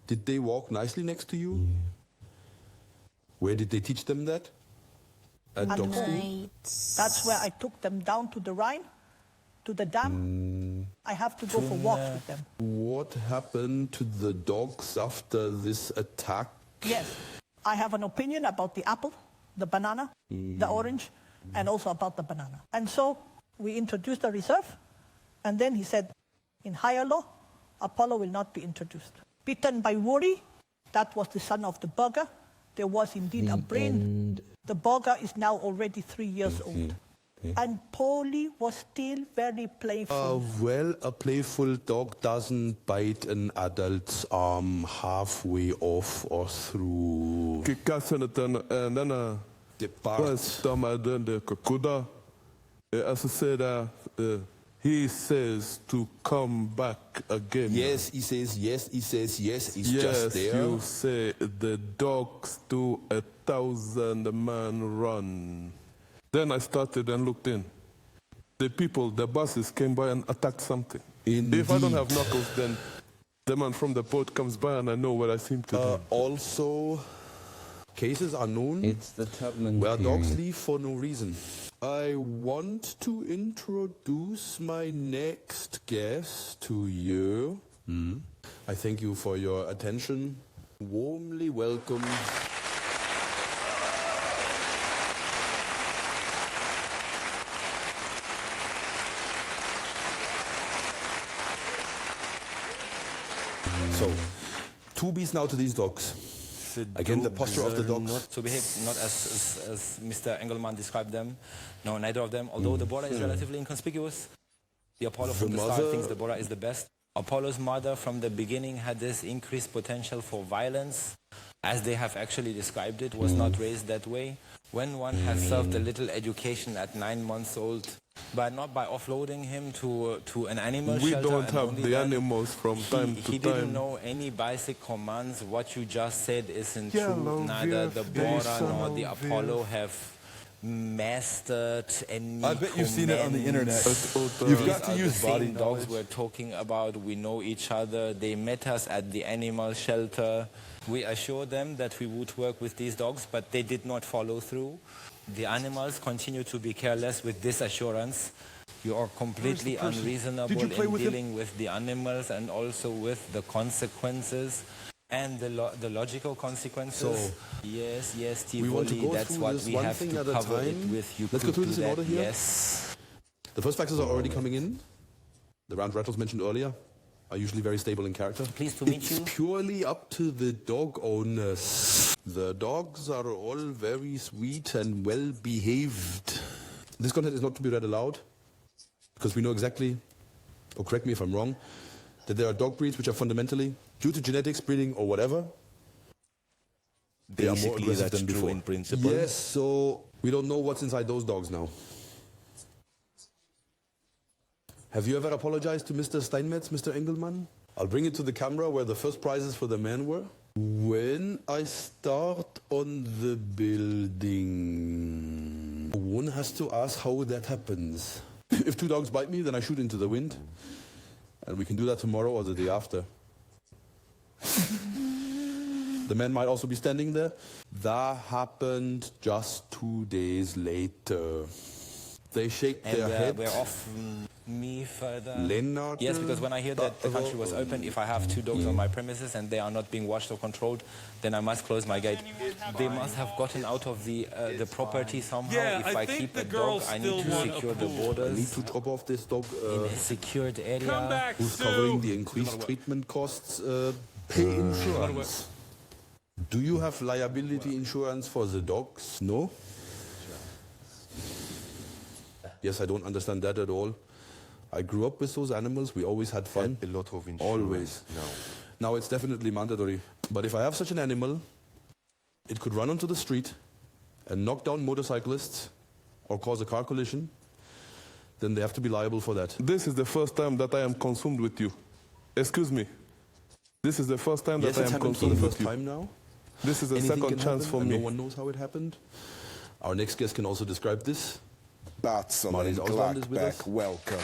Did they walk nicely next to you? Where did they teach them that? At dog school? That's where I took them down to the Rhine, to the dam. I have to go for walks with them. What happened to the dogs after this attack? Yes, I have an opinion about the apple, the banana, the orange, and also about the banana. And so we introduced a reserve, and then he said, in higher law, Apollo will not be introduced. Bitten by worry, that was the son of the burger. There was indeed a brain. The burger is now already 3 years old. And Polly was still very playful. Well, a playful dog doesn't bite an adult's arm halfway off or through. The he says to come back again. Yes, he says yes, he says yes, he's yes, just there. You say the dogs do 1,000-man run. Then I started and looked in. The people, the buses came by and attacked something. Indeed. If I don't have knuckles, then the man from the boat comes by and I know what I seem to do. Also, cases are known It's the Tubman where period. dogs leave for no reason. I want to introduce my next guest to you. I thank you for your attention. Warmly welcome. So, two beats now to these dogs. Again, the posture of the dogs. To behave not as Mr. Engelmann described them. No, neither of them. Although the Bora is relatively inconspicuous, the Apollo from the start thinks the Bora is the best. Apollo's mother from the beginning had this increased potential for violence, as they have actually described it, was not raised that way. When one has served a little education at 9 months old, but not by offloading him to an animal We shelter. don't have the animals from time to time. He didn't know any basic commands. What you just said isn't true. Neither the Bora nor the Apollo have mastered any I bet you've seen it on the internet. You've You've got to use the body same knowledge. dogs we're talking about. We know each other. They met us at the animal shelter. We assured them that we would work with these dogs, but they did not follow through. The animals continue to be careless with this assurance. You are completely unreasonable in dealing with the animals and also with the consequences and the logical consequences. So, yes, we want to Tivoli, go that's through what this we one have thing to at a cover it time. with. You Let's go could through do this in that, order here. Yes. The first factors are already coming in. The round rattles mentioned earlier are usually very stable in character. Pleased to meet It's you. purely up to the dog owners. The dogs are all very sweet and well behaved. This content is not to be read aloud because we know exactly, or correct me if I'm wrong, that there are dog breeds which are fundamentally, due to genetics, breeding, or whatever, they are more Basically, aggressive that's than true before. in principle. Yes, so we don't know what's inside those dogs now. Have you ever apologized to Mr. Steinmetz, Mr. Engelmann? I'll bring it to the camera where the first prizes for the men were. When I start on the building, one has to ask how that happens. If two dogs bite me, then I shoot into the wind. And we can do that tomorrow or the day after. The men might also be standing there. That happened just 2 days later. They shake And their head. we're off me further. Lennart. Yes, because when I hear that the country was open, if I have two dogs on my premises and they are not being watched or controlled, then I must close my gate. They must have gotten out of the property somehow. Yeah, if I I think keep the a dog, girls I need to still want a secure the pool. I borders need to drop off this dog in a secured area. Come back, who's Sue. covering the increased treatment costs. Pay insurance. Do you have liability insurance for the dogs? No? Yes, I don't understand that at all. I grew up with those animals. We always had fun. A lot of insurance. Always. No. Now it's definitely mandatory. But if I have such an animal, it could run onto the street and knock down motorcyclists or cause a car collision, then they have to be liable for that. This is the first time that I am consumed with you. Excuse me. This is the first time Yes, that I it's am happened for the consumed first with you. time now. This is the Anything second can chance happen, for and me. no one knows how it happened. Our next guest can also describe this. Bartzelin Marlies Ausland is with Gladbeck, us. welcome.